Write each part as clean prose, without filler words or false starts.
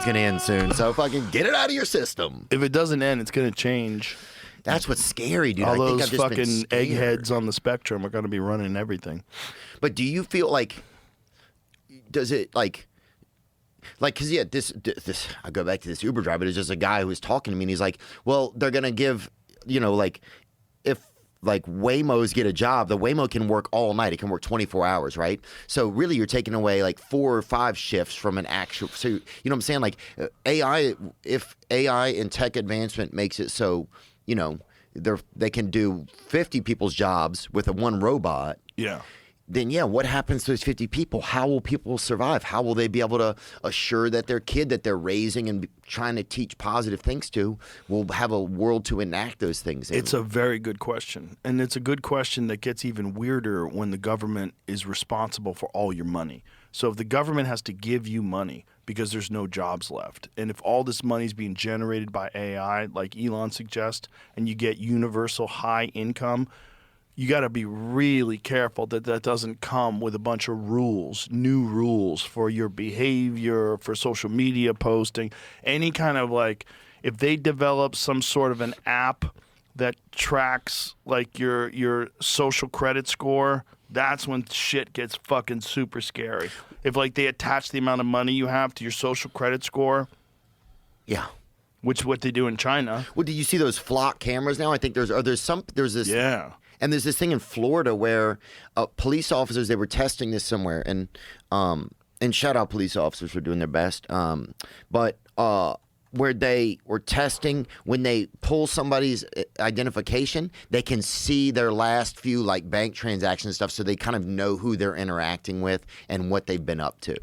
world's going to end soon, so fucking get it out of your system. If it doesn't end, it's going to change. That's what's scary, dude. All I think those I've just been fucking scared. eggheads on the spectrum are going to be running everything. But do you feel like, does it like, because yeah, this, I go back to this Uber driver. There's just a guy who was talking to me, and he's like, well, they're going to give, like, if like Waymos get a job, the Waymo can work all night. It can work 24 hours, right? So really you're taking away like 4 or 5 shifts from an actual, so you know what I'm saying? Like AI, if AI and tech advancement makes it so, they can do 50 people's jobs with a one robot. Yeah. Then yeah, what happens to those 50 people? How will people survive? How will they be able to assure that their kid that they're raising and trying to teach positive things to will have a world to enact those things in? It's a very good question. And it's a good question that gets even weirder when the government is responsible for all your money. So if the government has to give you money because there's no jobs left, and if all this money is being generated by AI, like Elon suggests, and you get universal high income, you got to be really careful that that doesn't come with a bunch of rules, new rules for your behavior, for social media posting, any kind of like, if they develop some sort of an app that tracks like your social credit score, that's when shit gets fucking super scary. If like they attach the amount of money you have to your social credit score. Yeah. Which what they do in China. Well, do you see those flock cameras now? I think there's this. Yeah. And there's this thing in Florida where police officers, they were testing this somewhere, and shout out police officers for doing their best. But where they were testing, when they pull somebody's identification, they can see their last few like bank transactions and stuff, so they kind of know who they're interacting with and what they've been up to.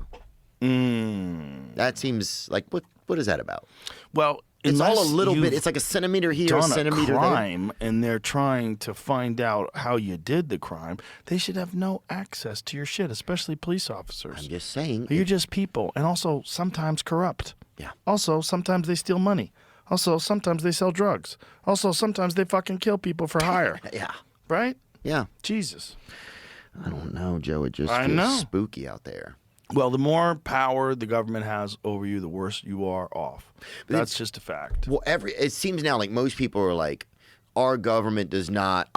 That seems like what is that about? Well, it's all a little bit. It's like a centimeter here, a centimeter crime, there. And they're trying to find out how you did the crime. They should have no access to your shit, especially police officers. I'm just saying. You're just people, and also sometimes corrupt. Yeah. Also, sometimes they steal money. Also, sometimes they sell drugs. Also, sometimes they fucking kill people for hire. Yeah. Right? Yeah. Jesus. I don't know, Joe. It just feels spooky out there. Well, the more power the government has over you, the worse you are off. That's just a fact. Well, it seems now like most people are like, our government is not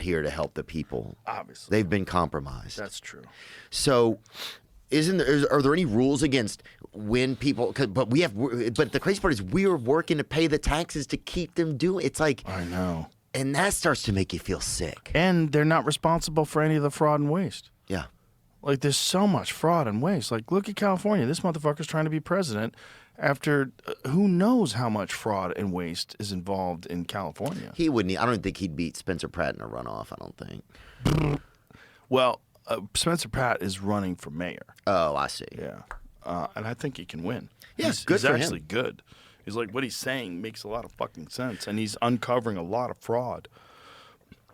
here to help the people. Obviously. They've been compromised. That's true. So are there any rules against when people, but the crazy part is we're working to pay the taxes to keep them doing, it's like. I know. And that starts to make you feel sick. And they're not responsible for any of the fraud and waste. Yeah. Like, there's so much fraud and waste. Like, look at California. This motherfucker's trying to be president after who knows how much fraud and waste is involved in California. I don't think he'd beat Spencer Pratt in a runoff, I don't think. Well, Spencer Pratt is running for mayor. Oh, I see. Yeah. And I think he can win. Yeah, he's good for him. He's actually good. He's like, what he's saying makes a lot of fucking sense, and he's uncovering a lot of fraud.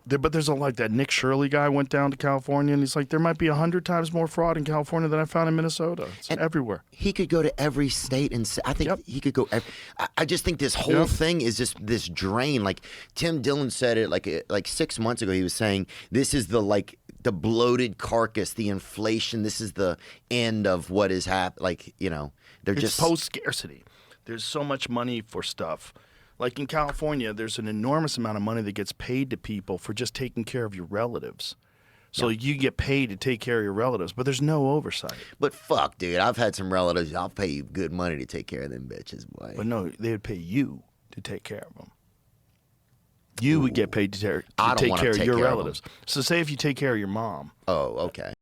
But there's like that Nick Shirley guy went down to California, and he's like, there might be 100 times more fraud in California than I found in Minnesota. It's everywhere. He could go to every state, and I think he could go. I just think this whole thing is just this drain. Like Tim Dillon said it like 6 months ago. He was saying this is the bloated carcass, the inflation. This is the end of what is happening. Like they're just post scarcity. There's so much money for stuff. Like in California, there's an enormous amount of money that gets paid to people for just taking care of your relatives. So you get paid to take care of your relatives, but there's no oversight. But fuck, dude, I've had some relatives. I'll pay you good money to take care of them bitches, boy. But no, they would pay you to take care of them. You would get paid to take care of your relatives. So say if you take care of your mom. Oh, okay.